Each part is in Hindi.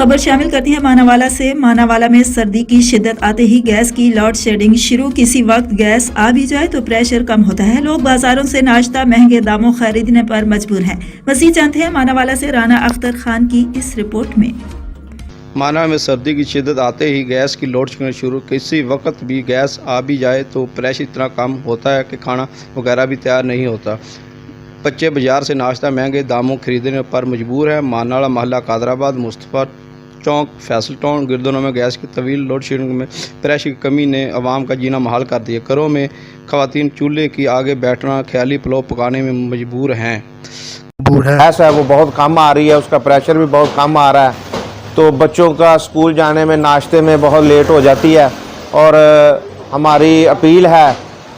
खबर शामिल करती है मानावाला से। मानावाला में सर्दी की शिद्दत आते ही गैस की लोड शेडिंग शुरू। किसी वक्त गैस आ भी जाए तो प्रेशर कम होता है। लोग बाजारों से नाश्ता महंगे दामों खरीदने पर मजबूर हैं। मसीह जानते हैं मानावाला से राना अख्तर खान की इस रिपोर्ट में। माना में सर्दी की शिद्दत आते ही गैस की लोड शेडिंग शुरू। किसी वक्त भी गैस आ भी जाए तो प्रेशर इतना कम होता है कि खाना वगैरह भी तैयार नहीं होता। बच्चे बाजार से नाश्ता महंगे दामों खरीदने पर मजबूर है। मानावाला मोहल्ला कादराबाद मुस्तफ़ा चौक फैसल टाउन गिरदोनों में गैस की तवील लोड शेडिंग में प्रेशर की कमी ने आवाम का जीना महाल कर दिया। घरों में ख़वातीन चूल्हे की आगे बैठना ख्याली पुलाव पकाने में मजबूर हैं। गैस है वो बहुत कम आ रही है, उसका प्रेशर भी बहुत कम आ रहा है, तो बच्चों का स्कूल जाने में नाश्ते में बहुत लेट हो जाती है। और हमारी अपील है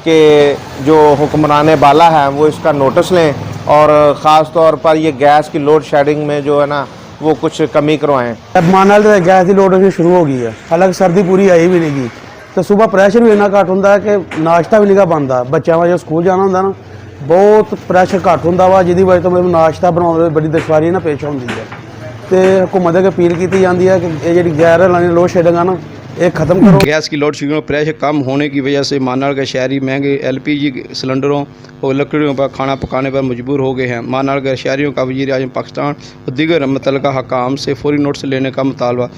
कि जो हुक्मरान बाला है वो इसका नोटिस लें और ख़ास तौर पर ये गैस की लोड शेडिंग में जो है ना वो कुछ कमी करवाएं। अब माना गैस की लोड होनी शुरू हो गई है, हालांकि सर्दी पूरी आई भी नहीं, तो सुबह प्रेशर भी इन्ना घट होंगे कि नाश्ता भी नहीं बनता। बच्चों का जो स्कूल जाना होंगे ना बहुत प्रेशर घट होंगे वा, जिसकी वजह तो मतलब नाश्ता बनाने बड़ी दुश्वारी ना पेश होती है। तो हुकूमत अगे अपील की जाती है कि ये जी गैर लाने लोड शेडिंग है ना ये खत्म करो। गैस की लोड शेडिंग में प्रेशर कम होने की वजह से मानावाला के शहरी महंगे LPG सिलेंडरों और लकड़ियों पर खाना पकाने पर मजबूर हो गए हैं। मानावाला के शहरियों का वज़ीर आज़म पाकिस्तान और दीगर मुतल्लिका हकाम से फौरी नोटिस लेने का मुतालबा